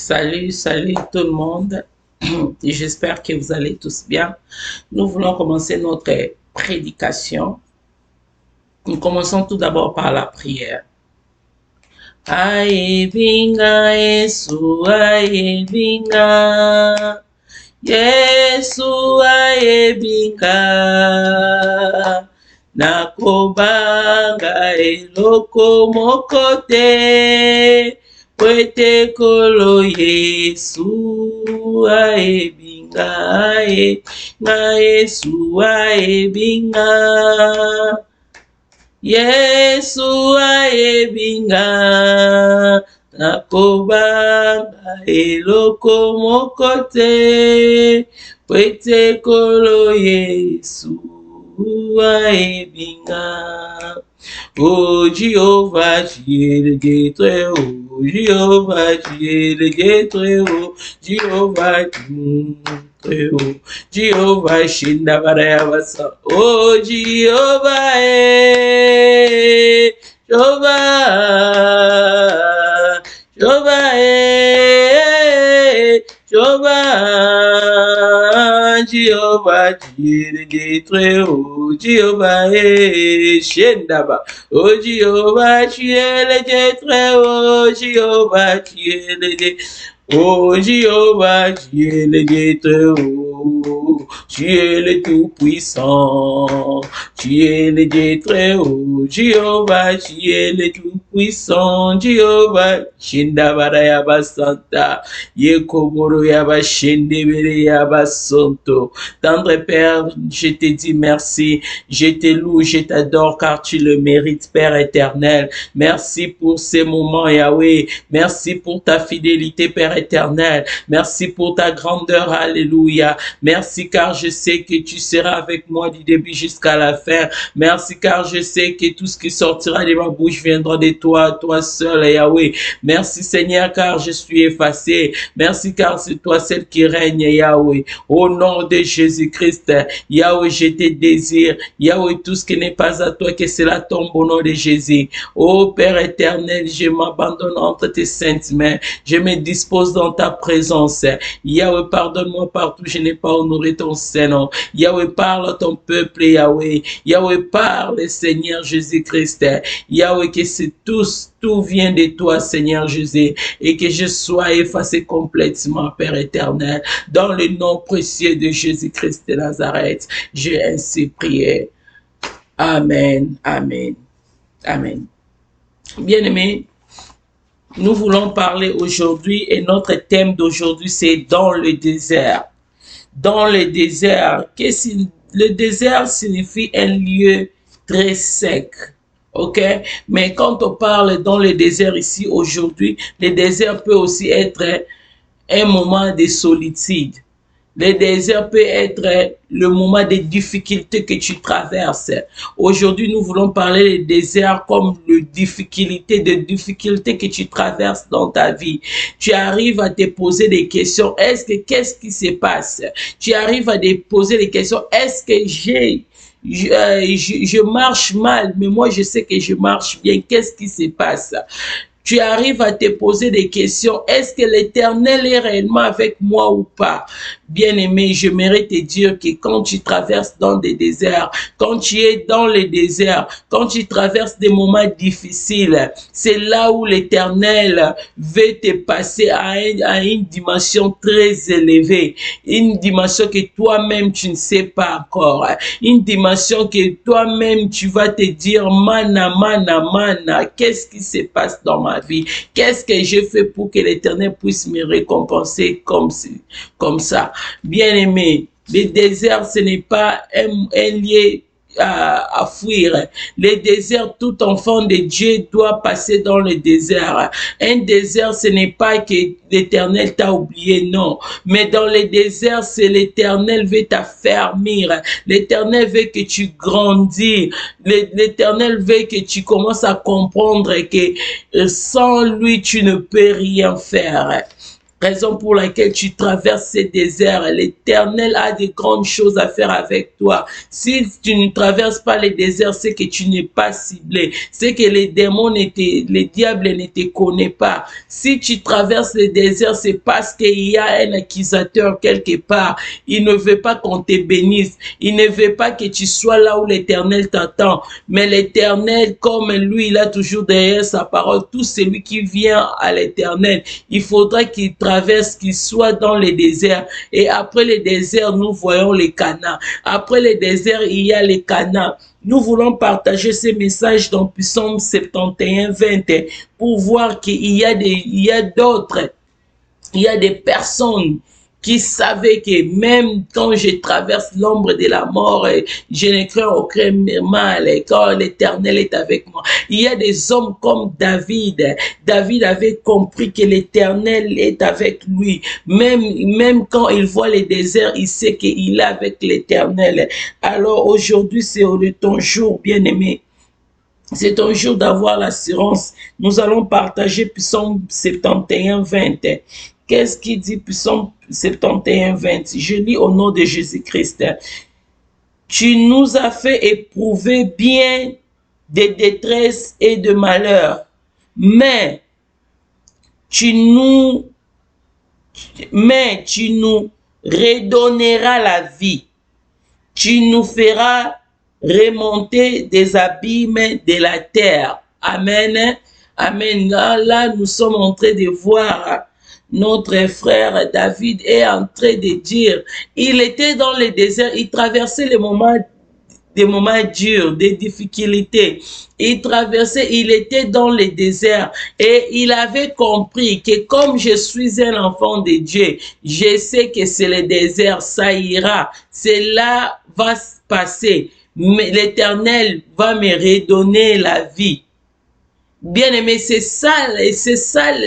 Salut, salut tout le monde. J'espère que vous allez tous bien. Nous voulons commencer notre prédication. Nous commençons tout d'abord par la prière. Aebinga Yesu, aebinga. Yesu aebinga. Nakobanga eloko mokote. Kwete kolo Yesu aebinga na Yesu aebinga Yesu aebinga nakobanga eloko mokote kwete kolo Yesu aebinga. Oh Jehovah, tu es le Dieu très haut. Jehovah, tu es le Dieu très haut. Jehovah, tu es très haut. Jehovah, Shinda Barayabasa. Oh Jehovah, Jehovah, Jehovah, Jehovah, Jehovah, tu es le Dieu très haut. Jehovah, Shendaba. Oh Jehovah, tu es le Dieu très haut. Jehovah, tu es le Dieu. Oh Jehovah, tu es le Dieu très haut. Tu es le tout-puissant. Tu es le Dieu très haut. Jehovah, tu es le tout-puissant. Jehovah, Shindabara Yabasanta. Yekomoro Yabashendebere Yabasonto. Tendre Père, je te dis merci. Je te loue, je t'adore car tu le mérites, Père éternel. Merci pour ces moments, Yahweh. Merci pour ta fidélité, Père éternel. Merci pour ta grandeur, alléluia. Merci car je sais que tu seras avec moi du début jusqu'à la fin. Merci car je sais que tout ce qui sortira de ma bouche viendra de toi, toi seul, Yahweh. Merci Seigneur car je suis effacé. Merci car c'est toi celle qui règne, Yahweh. Au nom de Jésus-Christ, Yahweh, je te désire. Yahweh, tout ce qui n'est pas à toi, que cela tombe au nom de Jésus. Ô Père éternel, je m'abandonne entre tes saintes mains. Je me dispose dans ta présence. Yahweh, pardonne-moi partout, je n'ai pas honoré ton Saint-Nom. Yahweh, parle à ton peuple, Yahweh. Yahweh, parle, Seigneur Jésus-Christ. Yahweh, que c'est tout vient de toi, Seigneur Jésus, et que je sois effacé complètement, Père éternel. Dans le nom précieux de Jésus-Christ de Nazareth, j'ai ainsi prié. Amen, amen, amen. Bien-aimés, nous voulons parler aujourd'hui et notre thème d'aujourd'hui c'est dans le désert. Dans le désert, le désert signifie un lieu très sec. Ok, mais quand on parle dans le désert ici aujourd'hui, le désert peut aussi être un moment de solitude. Le désert peut être le moment de difficultés que tu traverses. Aujourd'hui, nous voulons parler du désert comme de difficultés que tu traverses dans ta vie. Tu arrives à te poser des questions. Qu'est-ce qui se passe? Tu arrives à te poser des questions. Est-ce que je marche mal, mais moi je sais que je marche bien. Qu'est-ce qui se passe? Tu arrives à te poser des questions. Est-ce que l'Éternel est réellement avec moi ou pas? Bien-aimé, j'aimerais te dire que quand tu traverses dans des déserts, quand tu es dans les déserts, quand tu traverses des moments difficiles, c'est là où l'Éternel veut te passer à une dimension très élevée, une dimension que toi-même tu ne sais pas encore, une dimension que toi-même tu vas te dire, mana, qu'est-ce qui se passe dans ma vie? Qu'est-ce que j'ai fait pour que l'Éternel puisse me récompenser comme ça? Bien-aimé, le désert, ce n'est pas un lieu à fuir. Le désert, tout enfant de Dieu doit passer dans le désert. Un désert, ce n'est pas que l'Éternel t'a oublié, non. Mais dans le désert, c'est l'Éternel veut t'affermir. L'Éternel veut que tu grandis. L'Éternel veut que tu commences à comprendre que sans lui, tu ne peux rien faire. raison pour laquelle tu traverses ces déserts. L'Éternel a de grandes choses à faire avec toi. Si tu ne traverses pas les déserts, c'est que tu n'es pas ciblé. C'est que les démons, les diables ne te connaissent pas. Si tu traverses les déserts, c'est parce qu'il y a un accusateur quelque part. Il ne veut pas qu'on te bénisse. Il ne veut pas que tu sois là où l'Éternel t'attend. Mais l'Éternel, comme lui, il a toujours derrière sa parole, tout celui qui vient à l'Éternel, il faudra qu'il traverse, qu'il soit dans les déserts. Et après les déserts, nous voyons les Canaan. Après les déserts, il y a les Canaan. Nous voulons partager ces messages dans Psaume 71, 20 pour voir qu'il y a d'autres, il y a des personnes qui savaient que même quand je traverse l'ombre de la mort, je ne crains aucun mal quand l'Éternel est avec moi. Il y a des hommes comme David. David avait compris que l'Éternel est avec lui. Même quand il voit les déserts, il sait qu'il est avec l'Éternel. Alors aujourd'hui, c'est ton jour, bien-aimé. C'est ton jour d'avoir l'assurance. Nous allons partager Psaume 71, 20. Qu'est-ce qu'il dit Psaume 71, 20? Je lis au nom de Jésus-Christ. Tu nous as fait éprouver bien des détresses et de malheurs, mais tu nous redonneras la vie. Tu nous feras remonter des abîmes de la terre. Amen. Amen. Là, nous sommes en train de voir notre frère David est en train de dire, il était dans le désert, il traversait des moments durs, des difficultés. Il traversait, il était dans le désert et il avait compris que comme je suis un enfant de Dieu, je sais que c'est le désert, ça ira, cela va se passer, mais l'Éternel va me redonner la vie. Bien-aimé, c'est ça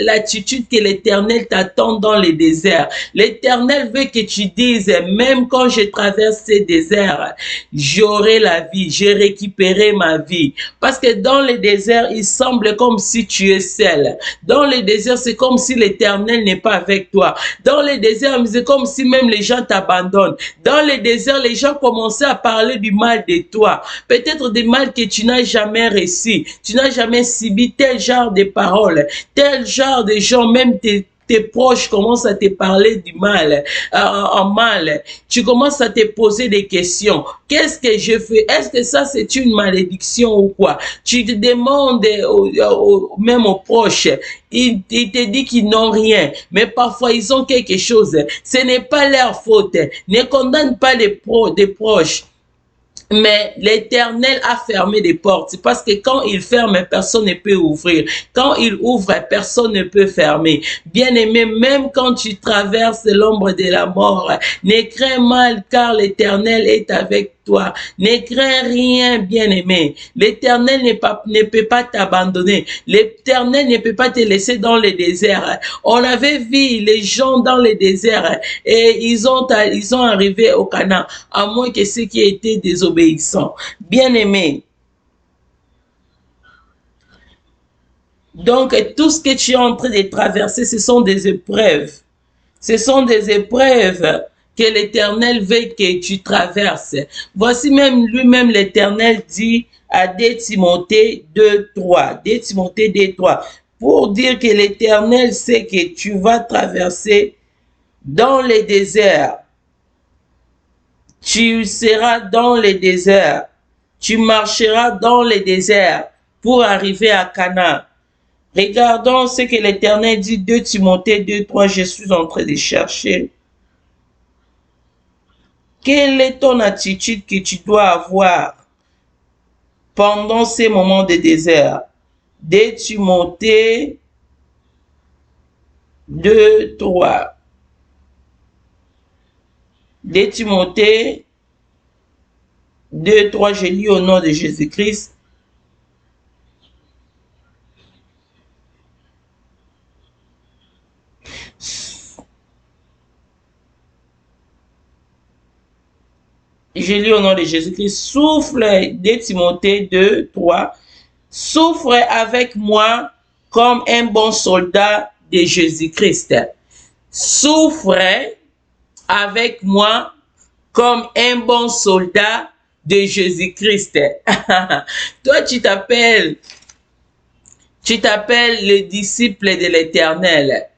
l'attitude que l'Éternel t'attend dans les déserts. L'Éternel veut que tu dises, même quand je traverse ces déserts, j'aurai la vie, j'ai récupéré ma vie. Parce que dans les déserts, il semble comme si tu es seul. Dans les déserts, c'est comme si l'Éternel n'est pas avec toi. Dans les déserts, c'est comme si même les gens t'abandonnent. Dans les déserts, les gens commençaient à parler du mal de toi. Peut-être des mal que tu n'as jamais reçu, tu n'as jamais subi tel genre de paroles, tel genre de gens, même tes proches commencent à te parler du mal, en mal. Tu commences à te poser des questions. Qu'est-ce que je fais? Est-ce que ça c'est une malédiction ou quoi? Tu te demandes même aux proches. Ils te disent qu'ils n'ont rien, mais parfois ils ont quelque chose. Ce n'est pas leur faute. Ne condamne pas des proches. Mais l'Éternel a fermé des portes. Parce que quand il ferme, personne ne peut ouvrir. Quand il ouvre, personne ne peut fermer. Bien-aimé, même quand tu traverses l'ombre de la mort, ne crains mal car l'Éternel est avec toi. Ne crains rien, bien-aimé. L'Éternel ne peut pas t'abandonner. L'Éternel ne peut pas te laisser dans le désert. On avait vu les gens dans le désert et ils ont arrivé au Canaan, à moins que ceux qui étaient désobéissants. Bien-aimé. Donc, tout ce que tu es en train de traverser, ce sont des épreuves. Ce sont des épreuves que l'Éternel veut que tu traverses. Voici même lui-même l'Éternel dit à 2 Timothée 2:3. 2 Timothée 2:3. Pour dire que l'Éternel sait que tu vas traverser dans les déserts. Tu seras dans les déserts. Tu marcheras dans les déserts pour arriver à Canaan. Regardons ce que l'Éternel dit, 2 Timothée 2:3, je suis en train de chercher. Quelle est ton attitude que tu dois avoir pendant ces moments de désert? 2 Timothée 2:3. 2 Timothée 2:3, je lis au nom de Jésus-Christ. Je lis au nom de Jésus-Christ. Souffle, 2 Timothée 2:3. Souffre avec moi comme un bon soldat de Jésus-Christ. souffre avec moi comme un bon soldat de Jésus-Christ. Toi, tu t'appelles le disciple de l'Éternel.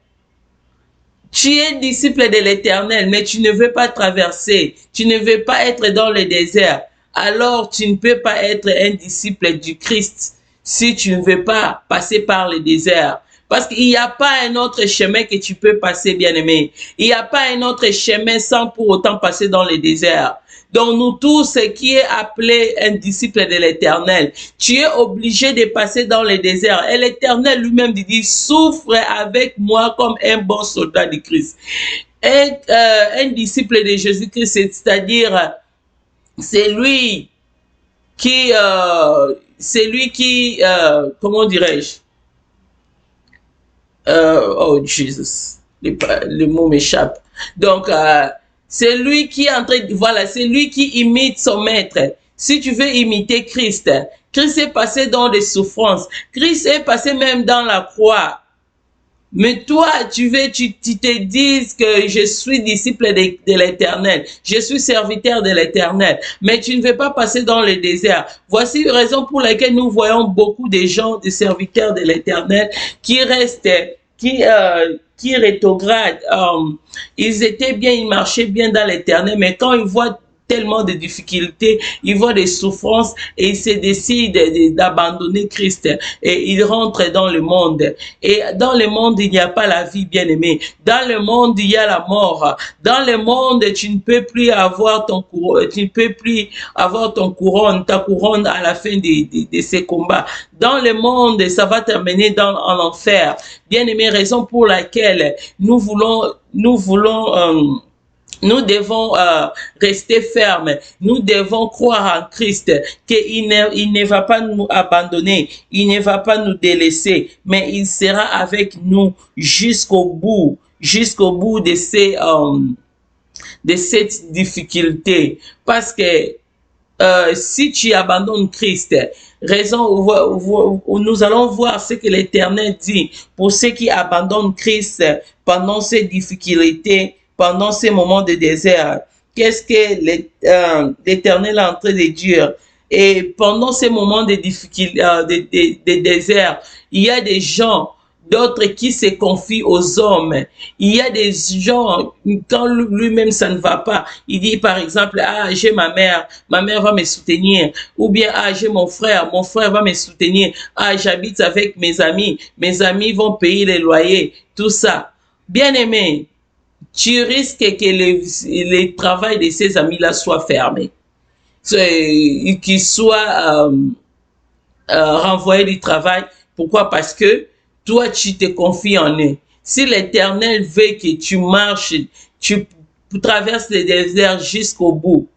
Tu es disciple de l'Éternel, mais tu ne veux pas traverser, tu ne veux pas être dans le désert. Alors, tu ne peux pas être un disciple du Christ si tu ne veux pas passer par le désert. Parce qu'il n'y a pas un autre chemin que tu peux passer, bien-aimé. Il n'y a pas un autre chemin sans pour autant passer dans le désert. Donc nous tous, qui est appelé un disciple de l'Éternel, tu es obligé de passer dans le désert. Et l'Éternel lui-même dit, souffre avec moi comme un bon soldat de Christ. Et, un disciple de Jésus-Christ, c'est-à-dire, c'est lui qui, comment dirais-je, oh Jesus, le mot m'échappe. Donc, c'est lui qui est en train de, voilà, c'est lui qui imite son maître. Si tu veux imiter Christ, Christ est passé dans des souffrances. Christ est passé même dans la croix. Mais toi, tu te dis que je suis disciple de l'Éternel. Je suis serviteur de l'Éternel. Mais tu ne veux pas passer dans le désert. Voici une raison pour laquelle nous voyons beaucoup de gens, des serviteurs de l'Éternel, qui restent, qui rétrogradent. Ils étaient bien, ils marchaient bien dans l'Éternel, mais quand ils voient tellement de difficultés, ils voient des souffrances et ils se décident d'abandonner Christ et ils rentrent dans le monde. Et dans le monde, il n'y a pas la vie, bien-aimée. Dans le monde, il y a la mort. Dans le monde, tu ne peux plus avoir ton couronne, tu ne peux plus avoir ta couronne à la fin de ces combats. Dans le monde, ça va t'amener en enfer. Bien-aimé, raison pour laquelle nous devons rester fermes. Nous devons croire en Christ, qu'il ne va pas nous abandonner, il ne va pas nous délaisser, mais il sera avec nous jusqu'au bout de cette difficulté. Parce que si tu abandonnes Christ, nous allons voir ce que l'Éternel dit pour ceux qui abandonnent Christ pendant ces difficultés, pendant ces moments de désert. Qu'est-ce que l'Éternel est en train de dire? Et pendant ces moments de difficulté, de désert, il y a des gens, d'autres qui se confient aux hommes. Il y a des gens, quand lui-même ça ne va pas, il dit par exemple, ah, j'ai ma mère va me soutenir. Ou bien, ah, j'ai mon frère va me soutenir. Ah, j'habite avec mes amis vont payer les loyers, tout ça. Bien-aimé, tu risques que le travail de ces amis-là soit fermé. Qu'ils soient renvoyés du travail. Pourquoi? Parce que toi, tu te confies en eux. Si l'Éternel veut que tu marches, tu traverses le désert jusqu'au bout.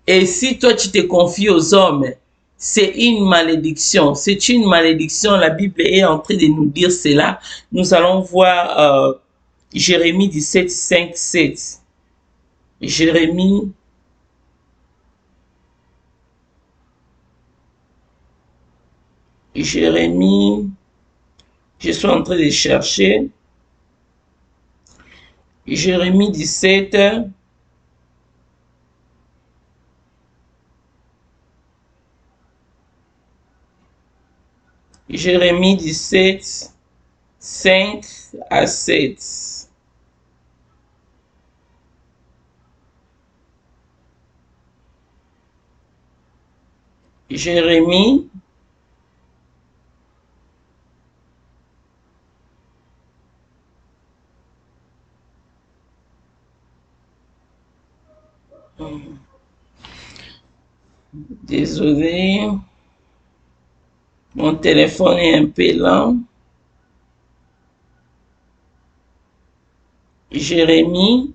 Et si toi, tu te confies aux hommes, c'est une malédiction. C'est une malédiction. La Bible est en train de nous dire cela. Nous allons voir Jérémie 17, 5, 7. Jérémie. Je suis en train de chercher. Jérémie 17. Jérémie 17, 5 à 7. Jérémie Désolé, mon téléphone est un peu lent. Jérémie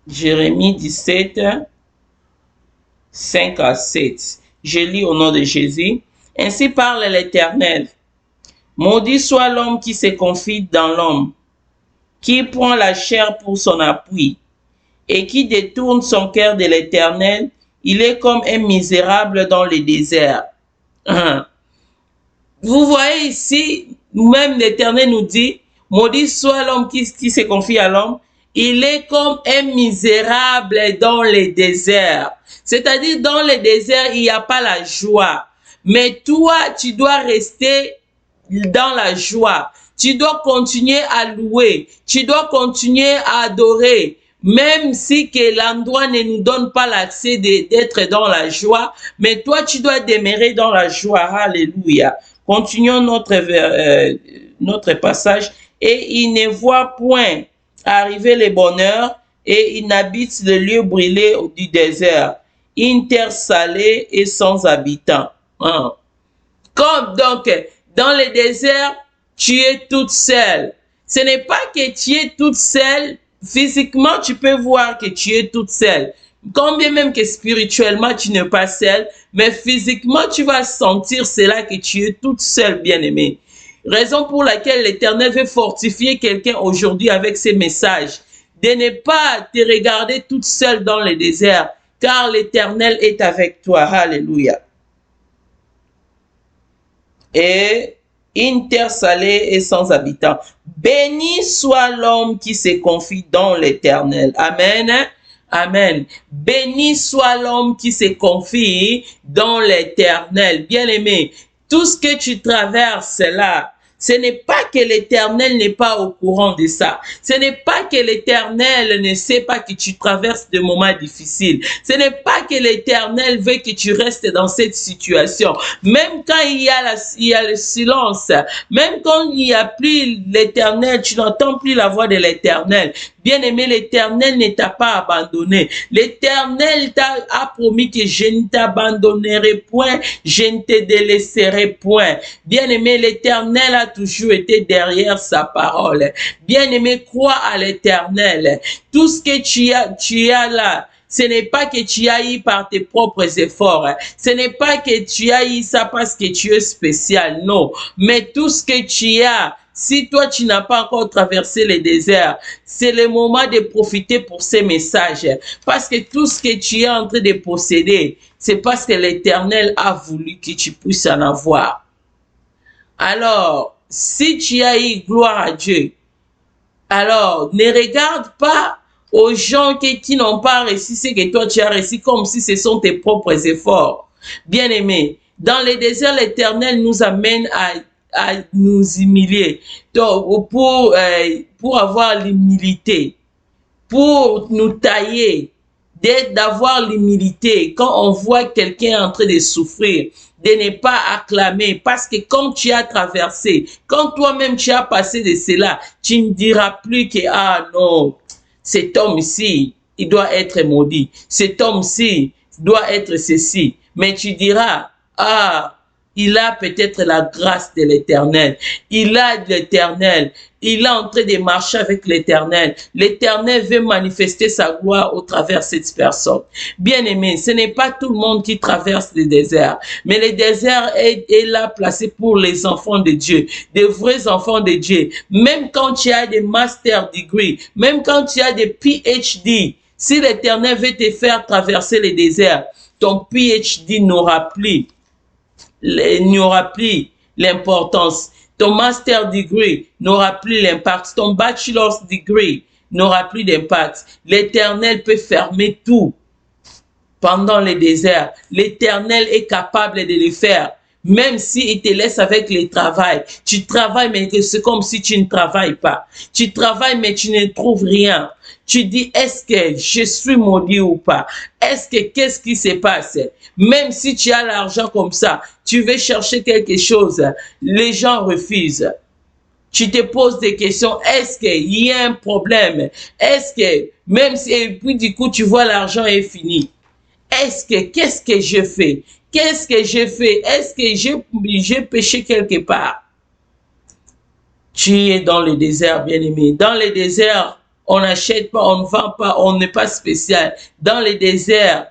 17, 5 à 7. Je lis au nom de Jésus. Ainsi parle l'Éternel. Maudit soit l'homme qui se confie dans l'homme, qui prend la chair pour son appui, et qui détourne son cœur de l'Éternel. Il est comme un misérable dans le désert. Vous voyez ici, même l'Éternel nous dit, Maudit soit l'homme qui se confie à l'homme. Il est comme un misérable dans les déserts. C'est-à-dire, dans les déserts, il n'y a pas la joie. Mais toi, tu dois rester dans la joie. Tu dois continuer à louer. Tu dois continuer à adorer. Même si que l'endroit ne nous donne pas l'accès d'être dans la joie, mais toi, tu dois demeurer dans la joie. Alléluia. Continuons notre passage. Et il ne voit point arriver le bonheur, et il habite le lieu brûlé du désert, une terre salée et sans habitants. Hein. Comme donc, dans le désert, tu es toute seule. Ce n'est pas que tu es toute seule, physiquement, tu peux voir que tu es toute seule. Combien même que spirituellement, tu n'es pas seule, mais physiquement, tu vas sentir cela que tu es toute seule, bien-aimée. Raison pour laquelle l'Éternel veut fortifier quelqu'un aujourd'hui avec ces messages. De ne pas te regarder toute seule dans le désert, car l'Éternel est avec toi. Alléluia. Et une terre salée et sans habitants. Béni soit l'homme qui se confie dans l'Éternel. Amen. Amen. Béni soit l'homme qui se confie dans l'Éternel. Bien-aimé, tout ce que tu traverses là, ce n'est pas que l'Éternel n'est pas au courant de ça. Ce n'est pas que l'Éternel ne sait pas que tu traverses des moments difficiles. Ce n'est pas que l'Éternel veut que tu restes dans cette situation. Même quand il y a le silence, même quand il n'y a plus l'Éternel, tu n'entends plus la voix de l'Éternel. Bien-aimé, l'Éternel ne t'a pas abandonné. L'Éternel a promis que je ne t'abandonnerai point, je ne te délaisserai point. Bien-aimé, l'Éternel a toujours été derrière sa parole. Bien-aimé, crois à l'Éternel. Tout ce que tu as là, ce n'est pas que tu as eu par tes propres efforts. Ce n'est pas que tu as eu ça parce que tu es spécial. Non. Mais tout ce que tu as, si toi tu n'as pas encore traversé le désert, c'est le moment de profiter pour ces messages. Parce que tout ce que tu es en train de posséder, c'est parce que l'Éternel a voulu que tu puisses en avoir. Alors, si tu as eu gloire à Dieu, alors ne regarde pas aux gens qui n'ont pas réussi ce que toi tu as réussi comme si ce sont tes propres efforts. Bien-aimé, dans le désert, l'Éternel nous amène à nous humilier pour avoir l'humilité, pour nous tailler, d'avoir l'humilité. Quand on voit quelqu'un en train de souffrir, de ne pas acclamer, parce que quand tu as traversé, quand toi-même tu as passé de cela, tu ne diras plus que ah non, cet homme ici, il doit être maudit, cet homme-ci doit être ceci, mais tu diras ah, il a peut-être la grâce de l'Éternel. Il a de l'Éternel. Il est en train de marcher avec l'Éternel. L'Éternel veut manifester sa gloire au travers de cette personne. Bien-aimé, ce n'est pas tout le monde qui traverse le désert. Mais le désert est là placé pour les enfants de Dieu. Des vrais enfants de Dieu. Même quand tu as des master degrees, même quand tu as des PhD, si l'Éternel veut te faire traverser le désert, ton PhD n'aura plus l'importance. Ton master degree n'aura plus l'impact. Ton bachelor's degree n'aura plus d'impact. L'Éternel peut fermer tout pendant le désert. L'Éternel est capable de le faire. Même s'il te laisse avec le travail. Tu travailles, mais c'est comme si tu ne travailles pas. Tu travailles, mais tu ne trouves rien. Tu dis, est-ce que je suis maudit ou pas? Qu'est-ce qui se passe? Même si tu as l'argent comme ça, tu veux chercher quelque chose, les gens refusent. Tu te poses des questions, est-ce qu'il y a un problème? Même si, et puis du coup, tu vois l'argent est fini. Qu'est-ce que je fais? Qu'est-ce que je fais? Est-ce que j'ai péché quelque part? Tu es dans le désert, bien-aimé. Dans le désert, on n'achète pas, on ne vend pas, on n'est pas spécial. Dans le désert,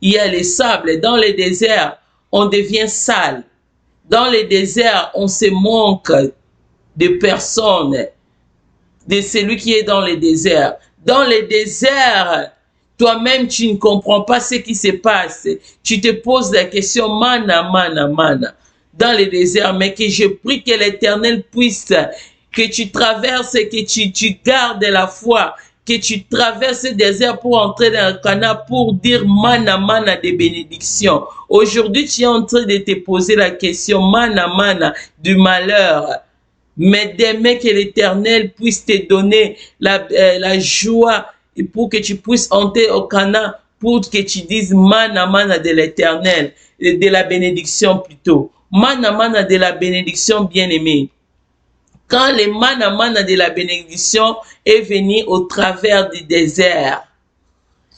il y a les sables. Dans le désert, on devient sale. Dans le désert, on se manque de personnes, de celui qui est dans le désert. Dans le désert, toi-même, tu ne comprends pas ce qui se passe. Tu te poses la question, mana, dans le désert, mais que je prie que l'Éternel puisse que tu traverses et que tu gardes la foi, que tu traverses le désert pour entrer dans le Canaan, pour dire mana mana des bénédictions. Aujourd'hui, tu es en train de te poser la question mana mana du malheur. Mais demain que l'Éternel puisse te donner la joie et pour que tu puisses entrer au Canaan, pour que tu dises mana mana de l'Éternel, de la bénédiction plutôt. Mana mana de la bénédiction, bien-aimé. Quand le mana mana de la bénédiction est venu au travers du désert,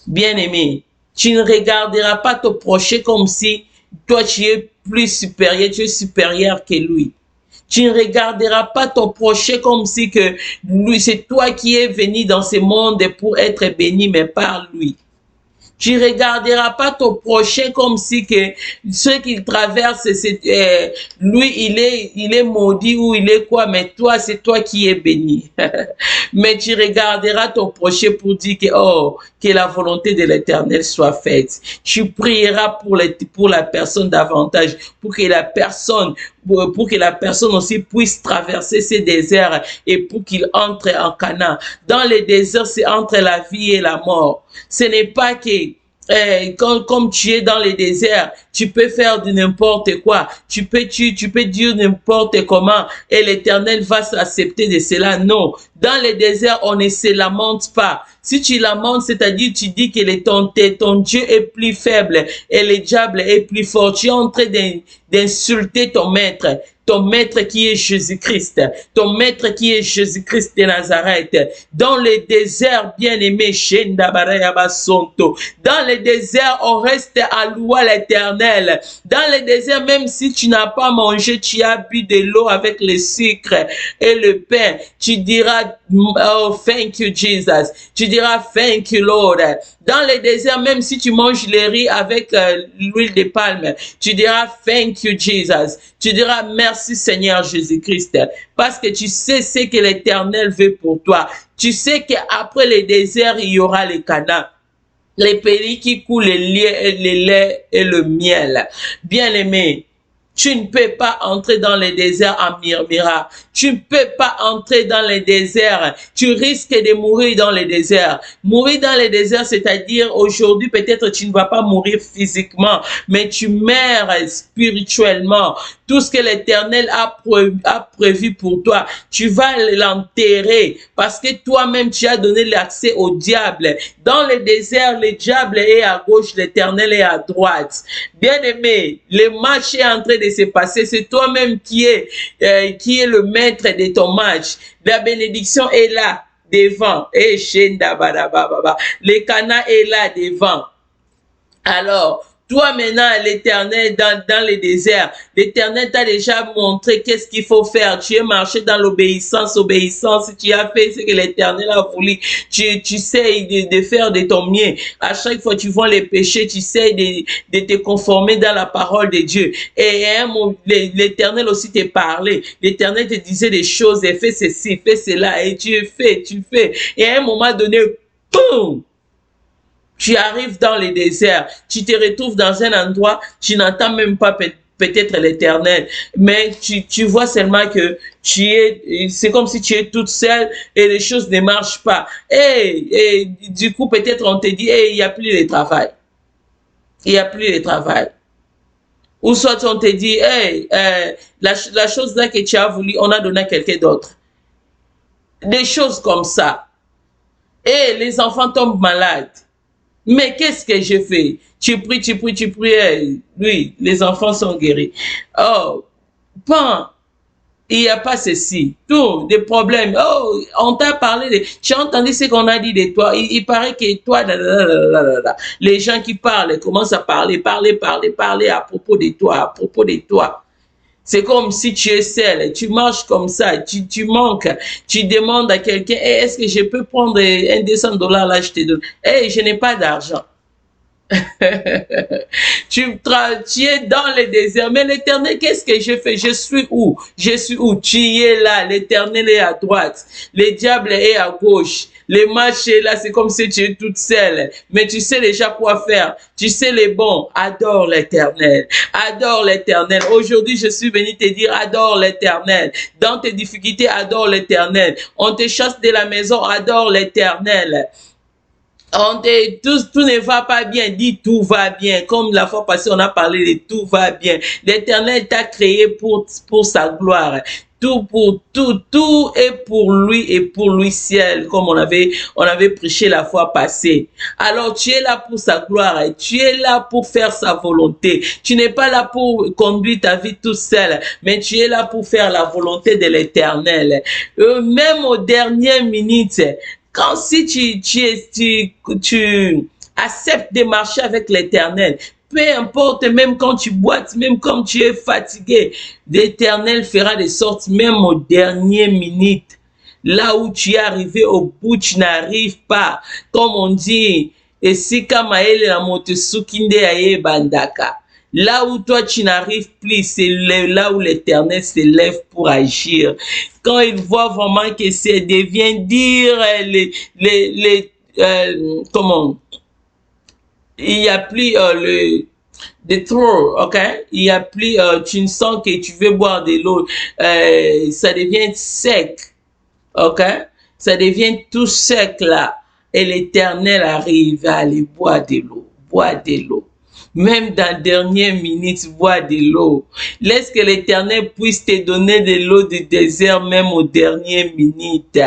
bien-aimé, tu ne regarderas pas ton prochain comme si toi tu es plus supérieur, tu es supérieur que lui. Tu ne regarderas pas ton prochain comme si que lui, c'est toi qui es venu dans ce monde pour être béni, mais par lui. Tu ne regarderas pas ton prochain comme si que ce qu'il traverse, lui, il est maudit ou il est quoi, mais toi, c'est toi qui es béni. Mais tu regarderas ton prochain pour dire que, oh, que la volonté de l'Éternel soit faite. Tu prieras pour la personne davantage, pour que la personne aussi puisse traverser ces déserts et pour qu'il entre en Canaan. Dans les déserts, c'est entre la vie et la mort. Ce n'est pas que comme tu es dans les déserts, tu peux faire de n'importe quoi, tu peux dire n'importe comment et l'Éternel va s'accepter de cela. Non, dans les déserts, on ne se lamente pas. Si tu lamentes, c'est-à-dire tu dis que ton Dieu est plus faible et le diable est plus fort, tu es en train d'insulter ton maître qui est Jésus-Christ, ton maître qui est Jésus-Christ de Nazareth. Dans les déserts, bien-aimé, dans les déserts, on reste à louer l'Éternel. Dans les déserts, même si tu n'as pas mangé, tu as bu de l'eau avec le sucre et le pain, tu diras, oh, thank you, Jesus. Tu diras, thank you, Lord. Dans les déserts, même si tu manges le riz avec l'huile de palme, tu diras, thank you, Jesus. Tu diras, merci, Seigneur Jésus-Christ, parce que tu sais ce que l'Éternel veut pour toi. Tu sais qu'après les déserts, il y aura le Canaan. Les pays qui coulent le lait et le miel. Bien-aimé, tu ne peux pas entrer dans les déserts en murmurant. Tu ne peux pas entrer dans les déserts. Tu risques de mourir dans les déserts. Mourir dans les déserts, c'est-à-dire aujourd'hui, peut-être tu ne vas pas mourir physiquement, mais tu meurs spirituellement. Tout ce que l'Éternel a prévu pour toi, tu vas l'enterrer parce que toi-même, tu as donné l'accès au diable. Dans les déserts, le diable est à gauche, l'Éternel est à droite. Bien-aimé, le match est en train de se passer. C'est toi-même qui est le maître de ton match. La bénédiction est là, devant. Et le Canaan est là, devant. Alors, toi maintenant, l'Éternel, dans les déserts, l'Éternel t'a déjà montré qu'est-ce qu'il faut faire. Tu es marché dans l'obéissance, tu as fait ce que l'Éternel a voulu. Tu sais de faire de ton mieux. À chaque fois que tu vois les péchés, tu sais de te conformer dans la parole de Dieu. Et l'Éternel aussi te parlait. L'Éternel te disait des choses, et fais ceci, fais cela, et tu fais. Et à un moment donné, boum! Tu arrives dans les déserts, tu te retrouves dans un endroit, tu n'entends même pas peut-être l'Éternel, mais tu vois seulement que c'est comme si tu es toute seule et les choses ne marchent pas. Et du coup, peut-être on te dit, il n'y a plus de travail. Il n'y a plus de travail. Ou soit on te dit, la chose là que tu as voulu, on a donné à quelqu'un d'autre. Des choses comme ça. Et les enfants tombent malades. Mais qu'est-ce que je fais? Tu pries, oui, les enfants sont guéris. Oh, bon, il n'y a pas ceci, tout, des problèmes. Oh, on t'a parlé tu as entendu ce qu'on a dit de toi. Il paraît que toi, les gens qui parlent commencent à parler à propos de toi, C'est comme si tu es seul, tu marches comme ça, tu manques, tu demandes à quelqu'un, est-ce que je peux prendre un $200 là, je te donne. Je n'ai pas d'argent. Tu es dans le désert, mais l'Éternel, qu'est-ce que je fais? Je suis où? Tu es là, l'Éternel est à droite, le diable est à gauche. Les matchs là, c'est comme si tu es toute seule. Mais tu sais déjà quoi faire. Tu sais les bons. Adore l'Éternel. Adore l'Éternel. Aujourd'hui, je suis venu te dire, adore l'Éternel. Dans tes difficultés, adore l'Éternel. On te chasse de la maison, adore l'Éternel. Tout ne va pas bien, dis tout va bien. Comme la fois passée, on a parlé de tout va bien. L'Éternel t'a créé pour sa gloire. Tout est pour lui et pour lui ciel, comme on avait prêché la fois passée. Alors tu es là pour sa gloire, tu es là pour faire sa volonté. Tu n'es pas là pour conduire ta vie tout seul, mais tu es là pour faire la volonté de l'Éternel. Même aux dernières minutes, quand si tu acceptes de marcher avec l'Éternel, peu importe, même quand tu boites, même quand tu es fatigué, l'Éternel fera de sorte, même aux dernières minutes, là où tu es arrivé au bout, tu n'arrives pas. Comme on dit, et si Kamaele la Motesukinde aye bandaka. Là où toi tu n'arrives plus, c'est là où l'Éternel se lève pour agir. Quand il voit vraiment que ça devient dire comment, il n'y a plus de trop, ok? Il n'y a plus, tu ne sens que tu veux boire de l'eau, ça devient sec, ok? Ça devient tout sec là. Et l'Éternel arrive à aller boire de l'eau, boire de l'eau. Même dans la dernière minute, boire de l'eau. Laisse que l'Éternel puisse te donner de l'eau du désert, même aux dernières minutes.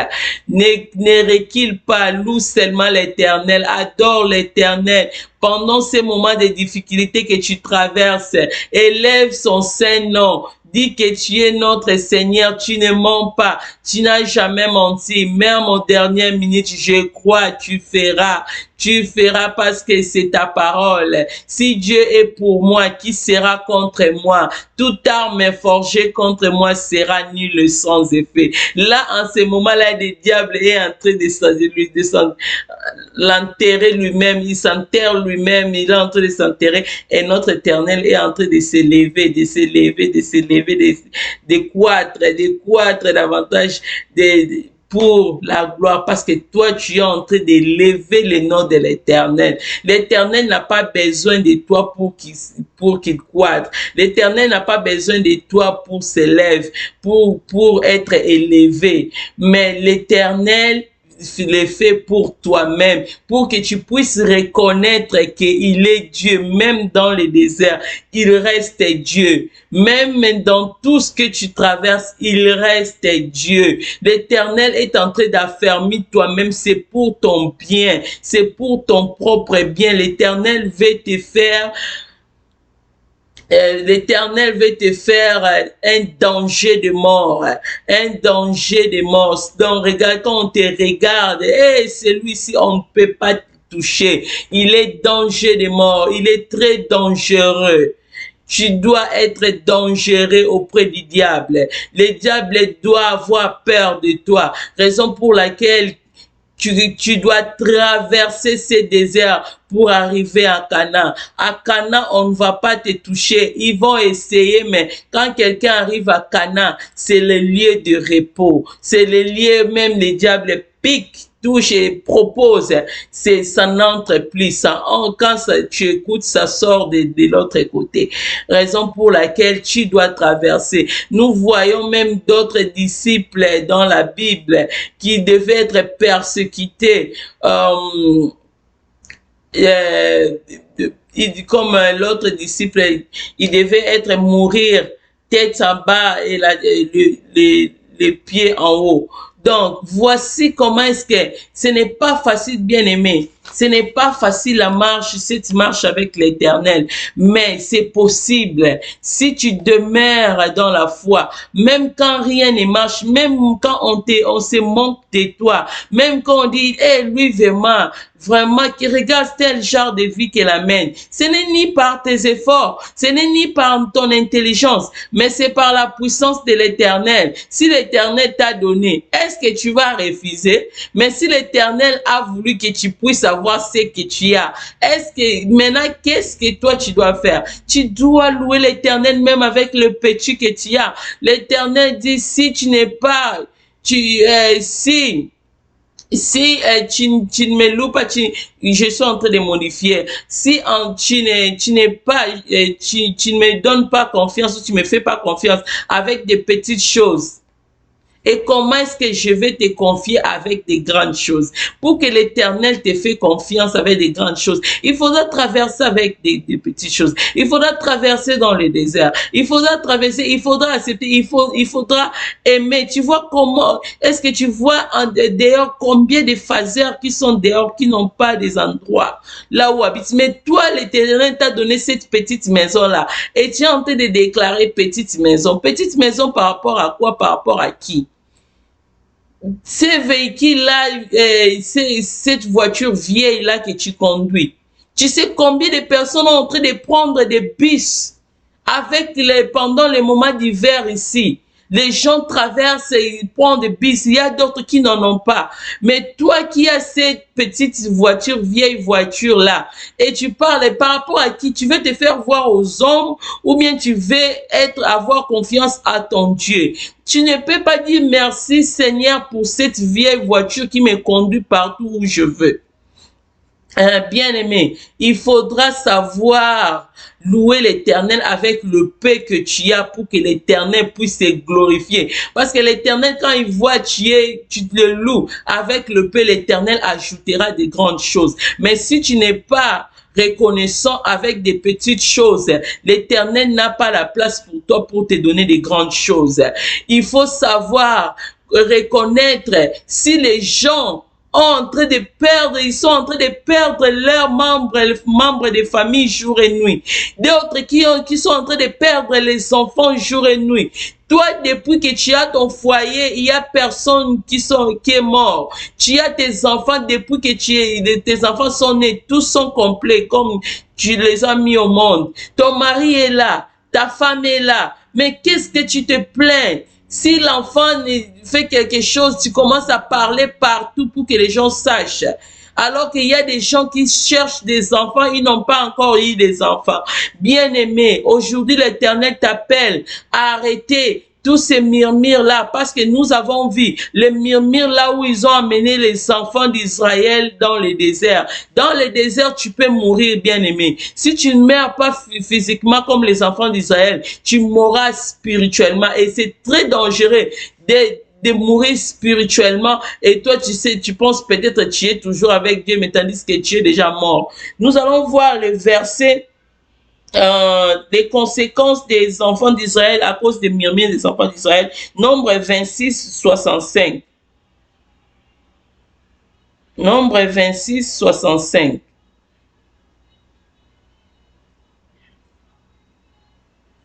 Ne recule pas, loue seulement l'Éternel, adore l'Éternel. Pendant ces moments de difficulté que tu traverses, élève son saint nom. Dis que tu es notre Seigneur, tu ne mens pas, tu n'as jamais menti. Même aux dernières minutes, je crois, tu feras parce que c'est ta parole. Si Dieu est pour moi, qui sera contre moi? Toute arme forgée contre moi sera nulle sans effet. Là, en ce moment-là, le diable est en train de l'enterrer lui-même, il s'enterre lui-même, il est en train de s'enterrer et notre Éternel est en train de s'élever, de croître davantage pour la gloire, parce que toi, tu es en train d'élever le nom de l'Éternel. L'Éternel n'a pas besoin de toi pour qu'il croître. L'Éternel n'a pas besoin de toi pour s'élever, pour être élevé. Mais l'Éternel le fait pour toi-même, pour que tu puisses reconnaître qu'il est Dieu, même dans le désert, il reste Dieu. Même dans tout ce que tu traverses, il reste Dieu. L'Éternel est en train d'affermir toi-même, c'est pour ton bien, c'est pour ton propre bien. L'Éternel veut te faire un danger de mort, Donc, regarde, quand on te regarde, celui-ci, on ne peut pas te toucher. Il est danger de mort, il est très dangereux. Tu dois être dangereux auprès du diable. Le diable doit avoir peur de toi, raison pour laquelle tu dois traverser ces déserts pour arriver à Canaan. À Canaan, on ne va pas te toucher. Ils vont essayer, mais quand quelqu'un arrive à Canaan, c'est le lieu de repos. C'est le lieu, même les diables piquent, touche et propose, ça n'entre plus. Quand tu écoutes, ça sort de l'autre côté. Raison pour laquelle tu dois traverser. Nous voyons même d'autres disciples dans la Bible qui devaient être persécutés. Comme l'autre disciple, il devait mourir tête en bas et les pieds en haut. Donc, voici comment est-ce que ce n'est pas facile, bien aimé. Ce n'est pas facile la marche, cette marche avec l'Éternel, mais c'est possible si tu demeures dans la foi, même quand rien ne marche, même quand on se moque de toi, même quand on dit, lui vraiment, qui regarde tel genre de vie qu'elle amène. Ce n'est ni par tes efforts, ce n'est ni par ton intelligence, mais c'est par la puissance de l'Éternel. Si l'Éternel t'a donné, est-ce que tu vas refuser? Mais si l'Éternel a voulu que tu puisses avoir ce que tu as, maintenant, qu'est-ce que toi tu dois faire? Tu dois louer l'Éternel même avec le petit que tu as. L'Éternel dit, si tu n'es pas, si Si tu ne me loues pas, je suis en train de modifier. Si tu n'es pas, tu ne me donnes pas confiance, ou tu me fais pas confiance avec des petites choses, et comment est-ce que je vais te confier avec des grandes choses? Pour que l'Éternel te fait confiance avec des grandes choses, il faudra traverser avec des petites choses. Il faudra traverser dans le désert. Il faudra traverser, il faudra accepter, il faudra aimer. Tu vois comment, est-ce que tu vois dehors combien de phaseurs qui sont dehors, qui n'ont pas des endroits là où habitent. Mais toi, l'Éternel t'a donné cette petite maison-là. Et tu es en train de déclarer petite maison. Petite maison par rapport à quoi? Par rapport à qui? Ces véhicules-là, cette voiture vieille-là que tu conduis, tu sais combien de personnes sont en train de prendre des bus pendant les moments d'hiver ici. Les gens traversent et ils prennent des bus. Il y a d'autres qui n'en ont pas. Mais toi qui as cette petite voiture, vieille voiture-là, et tu parles par rapport à qui? Tu veux te faire voir aux hommes ou bien tu veux avoir confiance à ton Dieu? Tu ne peux pas dire merci Seigneur pour cette vieille voiture qui me conduit partout où je veux. Bien-aimé, il faudra savoir louer l'Éternel avec le peu que tu as pour que l'Éternel puisse te glorifier. Parce que l'Éternel, quand il voit tu le loues avec le peu, l'Éternel ajoutera de grandes choses. Mais si tu n'es pas reconnaissant avec des petites choses, l'Éternel n'a pas la place pour toi pour te donner des grandes choses. Il faut savoir reconnaître si les gens ils sont en train de perdre leurs membres de famille jour et nuit. D'autres qui sont en train de perdre les enfants jour et nuit. Toi, depuis que tu as ton foyer, il y a personne qui est mort. Tu as tes enfants depuis que tes enfants sont nés, tous sont complets comme tu les as mis au monde. Ton mari est là, ta femme est là. Mais qu'est-ce que tu te plains? Si l'enfant fait quelque chose, tu commences à parler partout pour que les gens sachent. Alors qu'il y a des gens qui cherchent des enfants, ils n'ont pas encore eu des enfants. Bien-aimé, aujourd'hui l'Éternel t'appelle à arrêter tous ces murmures-là, parce que nous avons vu les murmures là où ils ont amené les enfants d'Israël dans le désert. Dans le désert, tu peux mourir, bien-aimé. Si tu ne meurs pas physiquement comme les enfants d'Israël, tu mourras spirituellement. Et c'est très dangereux de mourir spirituellement, et toi tu penses peut-être tu es toujours avec Dieu, mais tandis que tu es déjà mort. Nous allons voir le verset des conséquences des enfants d'Israël à cause des murmures des enfants d'Israël. Nombre 26, 65. Nombre 26, 65.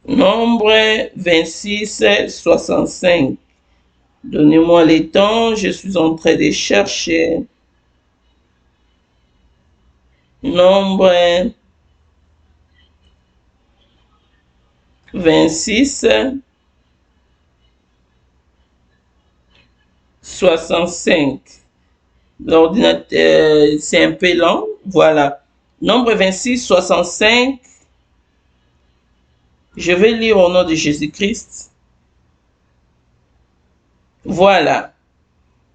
Nombre 26, 65. Donnez-moi le temps, je suis en train de chercher. Nombre 26, 65. L'ordinateur, c'est un peu lent. Voilà. Nombre 26, 65. Je vais lire au nom de Jésus-Christ. Voilà.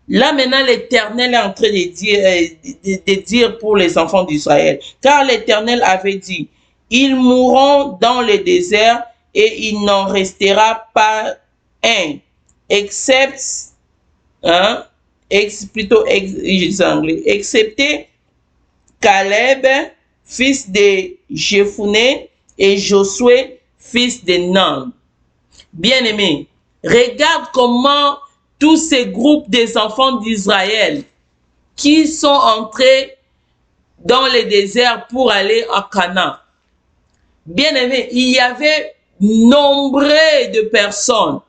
Là maintenant, l'Éternel est en train de dire pour les enfants d'Israël. Car l'Éternel avait dit, ils mourront dans le désert et il n'en restera pas un, excepté Caleb, fils de Jephuné, et Josué, fils de Nun. Bien-aimé, regarde comment tous ces groupes des enfants d'Israël qui sont entrés dans le désert pour aller à Canaan. Bien-aimé, il y avait nombre de personnes.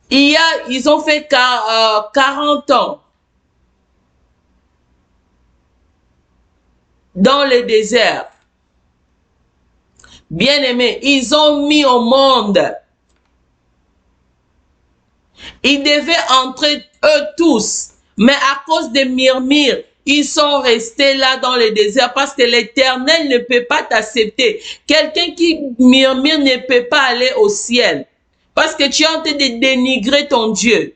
Ils ont fait 40 ans dans le désert. Bien-aimé, ils ont mis au monde. Ils devaient entrer eux tous, mais à cause des murmures, ils sont restés là dans le désert parce que l'Éternel ne peut pas t'accepter. Quelqu'un qui murmure ne peut pas aller au ciel parce que tu es en train de dénigrer ton Dieu.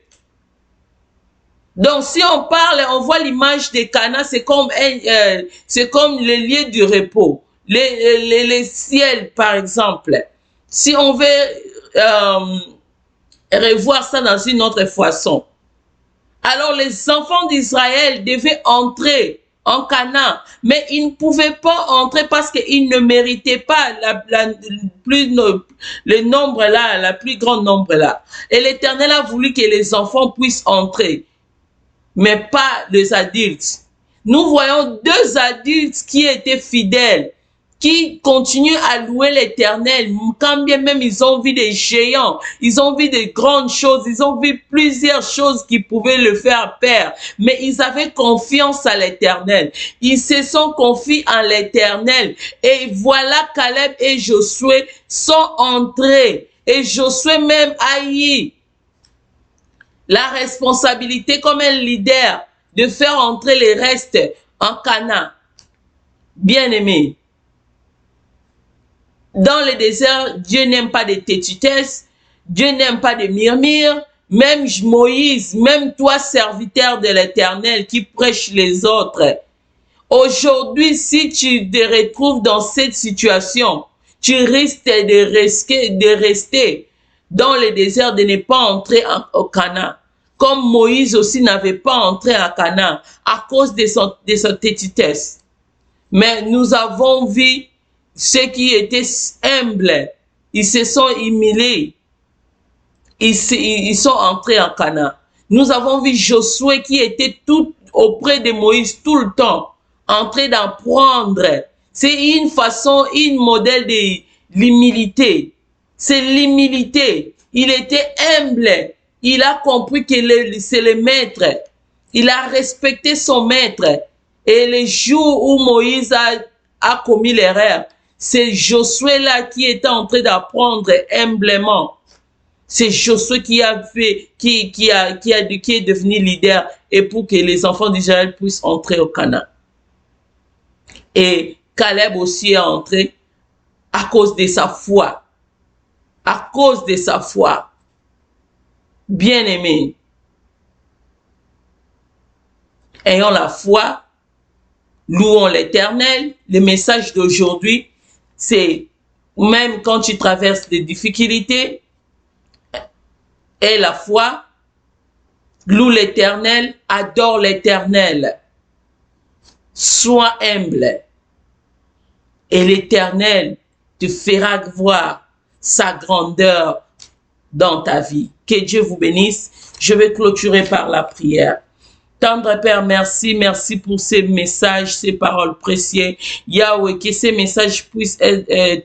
Donc, si on parle, on voit l'image des Cana, c'est comme le lieu du repos. Les ciels, par exemple. Si on veut revoir ça dans une autre façon. Alors, les enfants d'Israël devaient entrer en Canaan, mais ils ne pouvaient pas entrer parce qu'ils ne méritaient pas le nombre là, la plus grande nombre là. Et l'Éternel a voulu que les enfants puissent entrer, mais pas les adultes. Nous voyons deux adultes qui étaient fidèles, qui continuent à louer l'Éternel, quand bien même ils ont vu des géants, ils ont vu des grandes choses, ils ont vu plusieurs choses qui pouvaient le faire perdre, mais ils avaient confiance à l'Éternel. Ils se sont confiés en l'Éternel. Et voilà, Caleb et Josué sont entrés. Et Josué même a eu la responsabilité comme un leader de faire entrer les restes en Canaan. Bien-aimés, dans le désert, Dieu n'aime pas de têtutesse, Dieu n'aime pas de murmures. Même Moïse, même toi, serviteur de l'Éternel, qui prêche les autres. Aujourd'hui, si tu te retrouves dans cette situation, tu risques de rester dans le désert, de ne pas entrer au Canaan. Comme Moïse aussi n'avait pas entré à Canaan à cause de sa têtutesse. Mais nous avons vu ceux qui étaient humbles, ils se sont humiliés, ils sont entrés en Canaan. Nous avons vu Josué qui était tout auprès de Moïse tout le temps, en train d'apprendre. C'est une façon, une modèle de l'humilité. C'est l'humilité. Il était humble. Il a compris que c'est le maître. Il a respecté son maître. Et le jour où Moïse a commis l'erreur, c'est Josué là qui était en train d'apprendre humblement. C'est Josué qui est devenu leader et pour que les enfants d'Israël puissent entrer au Canaan. Et Caleb aussi est entré à cause de sa foi. À cause de sa foi. Bien-aimés, ayons la foi, louons l'Éternel. Le message d'aujourd'hui, c'est même quand tu traverses des difficultés, aie la foi, loue l'Éternel, adore l'Éternel, sois humble et l'Éternel te fera voir sa grandeur dans ta vie. Que Dieu vous bénisse. Je vais clôturer par la prière. Tendre Père, merci, merci pour ces messages, ces paroles précieuses. Yahweh, que ces messages puissent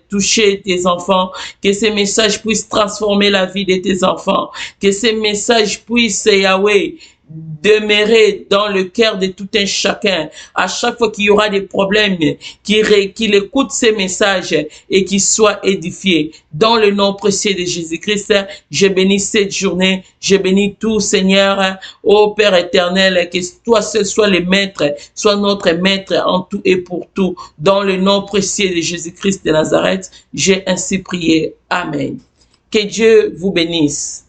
toucher tes enfants, que ces messages puissent transformer la vie de tes enfants, que ces messages puissent, Yahweh, demeurer dans le cœur de tout un chacun. À chaque fois qu'il y aura des problèmes, qu'il écoute ces messages et qu'il soit édifié. Dans le nom précieux de Jésus-Christ, je bénis cette journée, je bénis tout, Seigneur, ô Père éternel, que toi seul sois le maître, sois notre maître en tout et pour tout. Dans le nom précieux de Jésus-Christ de Nazareth, j'ai ainsi prié. Amen. Que Dieu vous bénisse.